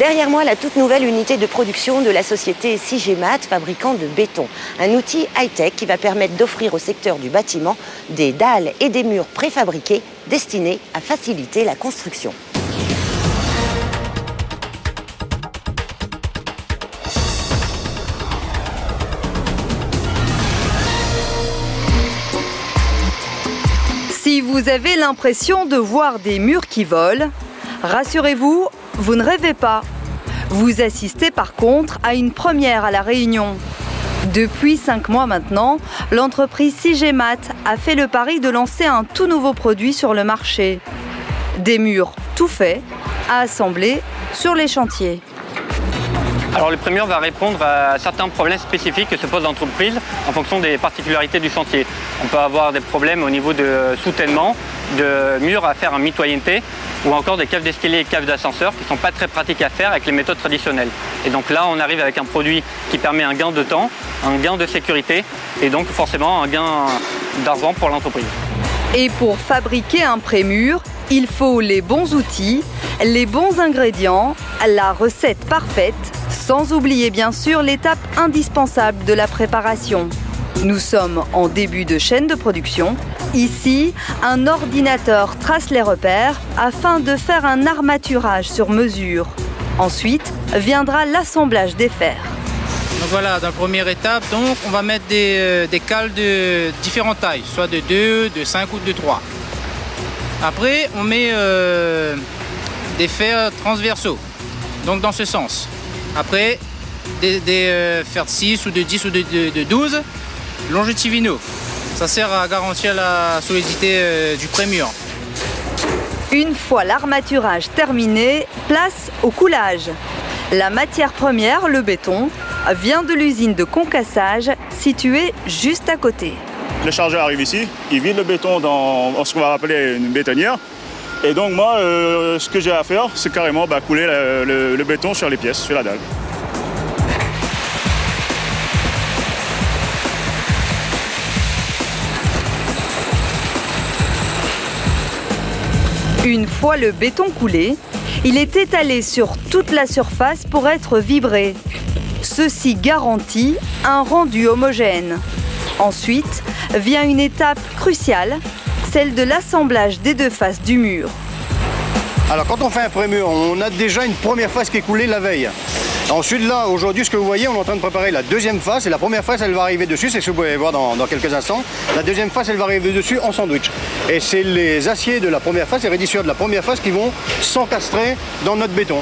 Derrière moi, la toute nouvelle unité de production de la société CIGEMAT, fabricant de béton. Un outil high-tech qui va permettre d'offrir au secteur du bâtiment des dalles et des murs préfabriqués destinés à faciliter la construction. Si vous avez l'impression de voir des murs qui volent, rassurez-vous, vous ne rêvez pas. Vous assistez par contre à une première à La Réunion. Depuis 5 mois maintenant, l'entreprise CIGEMAT a fait le pari de lancer un tout nouveau produit sur le marché. Des murs tout faits, à assembler sur les chantiers. Alors le prémur va répondre à certains problèmes spécifiques que se pose l'entreprise en fonction des particularités du chantier. On peut avoir des problèmes au niveau de soutènement, de murs à faire en mitoyenneté ou encore des caves d'escalier et caves d'ascenseur qui ne sont pas très pratiques à faire avec les méthodes traditionnelles. Et donc là, on arrive avec un produit qui permet un gain de temps, un gain de sécurité et donc forcément un gain d'argent pour l'entreprise. Et pour fabriquer un prémur, il faut les bons outils, les bons ingrédients, la recette parfaite, sans oublier bien sûr l'étape indispensable de la préparation. Nous sommes en début de chaîne de production. Ici, un ordinateur trace les repères afin de faire un armaturage sur mesure. Ensuite, viendra l'assemblage des fers. Donc voilà, dans la première étape, donc, on va mettre des cales de différentes tailles, soit de 2, de 5 ou de 3. Après, on met des fers transversaux, donc dans ce sens. Après, des fers de 6 ou de 10 ou de 12 longitudinaux. Ça sert à garantir la solidité du prémur. Une fois l'armaturage terminé, place au coulage. La matière première, le béton, vient de l'usine de concassage située juste à côté. Le chargeur arrive ici, il vide le béton dans ce qu'on va appeler une bétonnière. Et donc moi, ce que j'ai à faire, c'est carrément couler le béton sur les pièces, sur la dalle. Une fois le béton coulé, il est étalé sur toute la surface pour être vibré. Ceci garantit un rendu homogène. Ensuite, vient une étape cruciale, celle de l'assemblage des deux faces du mur. Alors quand on fait un prémur, on a déjà une première face qui est coulée la veille. Ensuite là, aujourd'hui, ce que vous voyez, on est en train de préparer la deuxième face et la première face, elle va arriver dessus, c'est ce que vous pouvez voir dans quelques instants. La deuxième face, elle va arriver dessus en sandwich. Et c'est les aciers de la première face, les raidissures de la première face qui vont s'encastrer dans notre béton.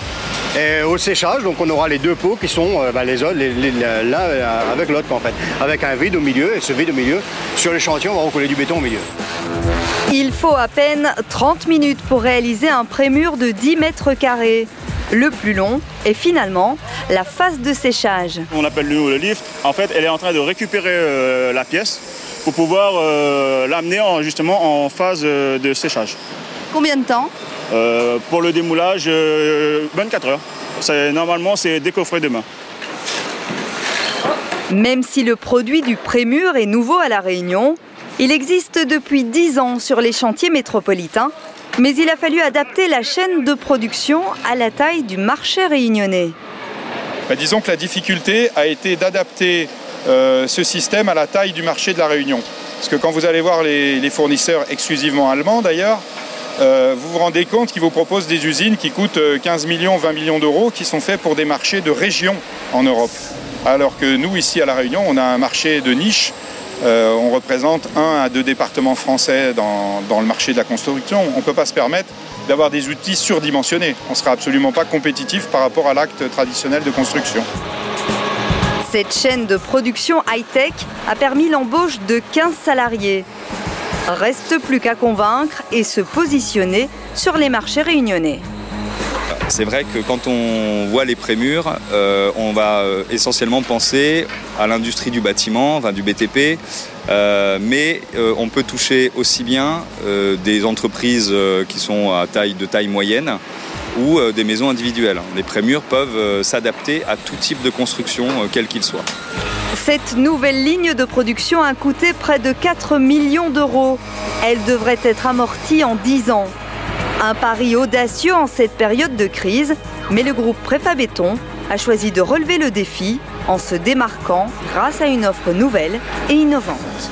Et au séchage, donc on aura les deux pots qui sont l'un avec l'autre en fait, avec un vide au milieu et ce vide au milieu, sur les chantiers, on va recoller du béton au milieu. Il faut à peine 30 minutes pour réaliser un prémur de 10 mètres carrés. Le plus long est finalement la phase de séchage. On appelle le lift. En fait, elle est en train de récupérer la pièce pour pouvoir l'amener justement en phase de séchage. Combien de temps? Pour le démoulage, 24 heures. Normalement, c'est décoffré demain. Même si le produit du prémur est nouveau à La Réunion, il existe depuis 10 ans sur les chantiers métropolitains. Mais il a fallu adapter la chaîne de production à la taille du marché réunionnais. Disons que la difficulté a été d'adapter ce système à la taille du marché de La Réunion. Parce que quand vous allez voir les fournisseurs exclusivement allemands d'ailleurs, vous vous rendez compte qu'ils vous proposent des usines qui coûtent 15 millions, 20 millions d'euros, qui sont faits pour des marchés de région en Europe. Alors que nous, ici à La Réunion, on a un marché de niche. On représente 1 à 2 départements français dans le marché de la construction. On ne peut pas se permettre d'avoir des outils surdimensionnés. On ne sera absolument pas compétitif par rapport à l'acte traditionnel de construction. Cette chaîne de production high-tech a permis l'embauche de 15 salariés. Reste plus qu'à convaincre et se positionner sur les marchés réunionnais. C'est vrai que quand on voit les prémurs, on va essentiellement penser à l'industrie du bâtiment, enfin du BTP, mais on peut toucher aussi bien des entreprises qui sont de taille moyenne ou des maisons individuelles. Les prémurs peuvent s'adapter à tout type de construction, quel qu'il soit. Cette nouvelle ligne de production a coûté près de 4 millions d'euros. Elle devrait être amortie en 10 ans. Un pari audacieux en cette période de crise, Mais le groupe Préfabéton a choisi de relever le défi en se démarquant grâce à une offre nouvelle et innovante.